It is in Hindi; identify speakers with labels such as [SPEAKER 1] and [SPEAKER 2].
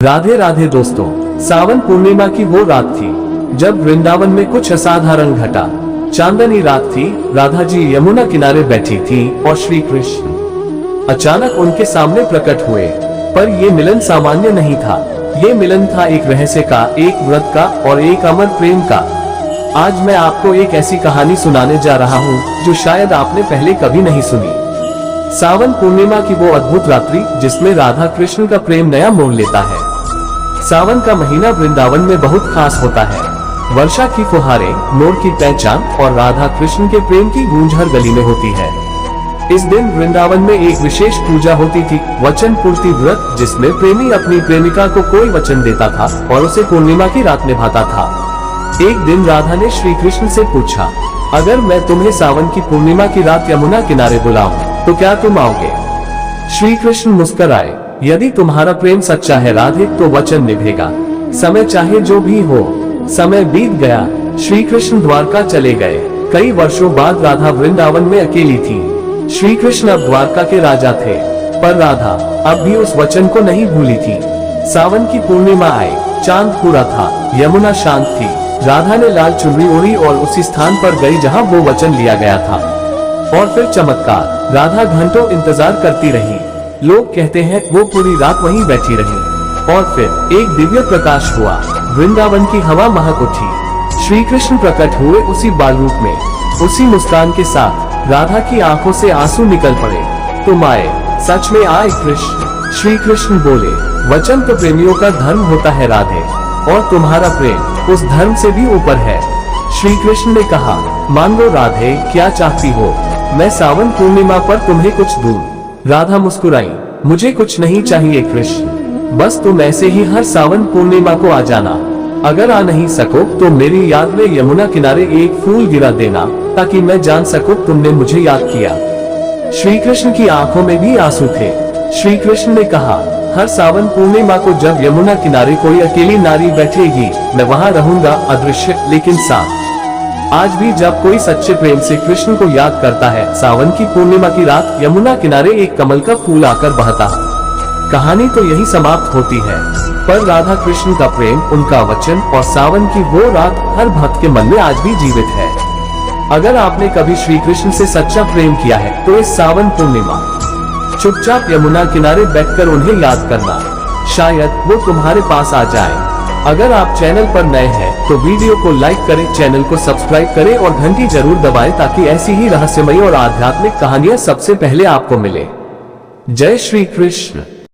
[SPEAKER 1] राधे राधे दोस्तों, सावन पूर्णिमा की वो रात थी जब वृंदावन में कुछ असाधारण घटा। चांदनी रात थी, राधा जी यमुना किनारे बैठी थी और श्री कृष्ण अचानक उनके सामने प्रकट हुए। पर ये मिलन सामान्य नहीं था, ये मिलन था एक रहस्य का, एक व्रत का और एक अमर प्रेम का। आज मैं आपको एक ऐसी कहानी सुनाने जा रहा हूँ जो शायद आपने पहले कभी नहीं सुनी। सावन पूर्णिमा की वो अद्भुत रात्रि जिसमें राधा कृष्ण का प्रेम नया मोड़ लेता है। सावन का महीना वृंदावन में बहुत खास होता है। वर्षा की फुहारें, मोर की पहचान और राधा कृष्ण के प्रेम की गूंज हर गली में होती है। इस दिन वृंदावन में एक विशेष पूजा होती थी, वचन पूर्ति व्रत, जिसमें प्रेमी अपनी प्रेमिका को कोई वचन देता था और उसे पूर्णिमा की रात निभाता था। एक दिन राधा ने श्री कृष्ण से पूछा, अगर मैं तुम्हें सावन की पूर्णिमा की रात यमुना किनारे बुलाऊं तो क्या तुम आओगे? श्री कृष्ण मुस्कुराए, यदि तुम्हारा प्रेम सच्चा है राधे तो वचन निभेगा, समय चाहे जो भी हो। समय बीत गया, श्री कृष्ण द्वारका चले गए। कई वर्षों बाद राधा वृंदावन में अकेली थी। श्री कृष्ण अब द्वारका के राजा थे, पर राधा अब भी उस वचन को नहीं भूली थी। सावन की पूर्णिमा आई, चांद पूरा था, यमुना शांत थी। राधा ने लाल चुनरी ओढ़ी और उसी स्थान पर गई जहाँ वो वचन लिया गया था। और फिर चमत्कार, राधा घंटों इंतजार करती रही। लोग कहते हैं वो पूरी रात वहीं बैठी रही। और फिर एक दिव्य प्रकाश हुआ, वृंदावन की हवा महक उठी। श्री कृष्ण प्रकट हुए उसी बाल रूप में, उसी मुस्कान के साथ। राधा की आंखों से आंसू निकल पड़े। तुम आए, सच में आए कृष्ण। श्री कृष्ण बोले, वचन तो प्रेमियों का धर्म होता है राधे, और तुम्हारा प्रेम उस धर्म से भी ऊपर है। श्री कृष्ण ने कहा, मान लो राधे, क्या चाहती हो? मैं सावन पूर्णिमा पर तुम्हें कुछ दूं। राधा मुस्कुराई, मुझे कुछ नहीं चाहिए कृष्ण, बस तुम ऐसे ही हर सावन पूर्णिमा को आ जाना। अगर आ नहीं सको तो मेरी याद में यमुना किनारे एक फूल गिरा देना, ताकि मैं जान सकूं तुमने मुझे याद किया। श्री कृष्ण की आंखों में भी आंसू थे। श्री कृष्ण ने कहा, हर सावन पूर्णिमा को जब यमुना किनारे कोई अकेली नारी बैठेगी, मैं वहां रहूंगा, अदृश्य लेकिन साथ। आज भी जब कोई सच्चे प्रेम से कृष्ण को याद करता है, सावन की पूर्णिमा की रात यमुना किनारे एक कमल का फूल आकर बहता। कहानी तो यही समाप्त होती है, पर राधा कृष्ण का प्रेम, उनका वचन और सावन की वो रात हर भक्त के मन में आज भी जीवित है। अगर आपने कभी श्री कृष्ण से सच्चा प्रेम किया है तो इस सावन पूर्णिमा चुपचाप यमुना किनारे बैठकर उन्हें याद करना, शायद वो तुम्हारे पास आ जाए। अगर आप चैनल पर नए हैं तो वीडियो को लाइक करें, चैनल को सब्सक्राइब करें और घंटी जरूर दबाएं ताकि ऐसी ही रहस्यमयी और आध्यात्मिक कहानियां सबसे पहले आपको मिले। जय श्री कृष्ण।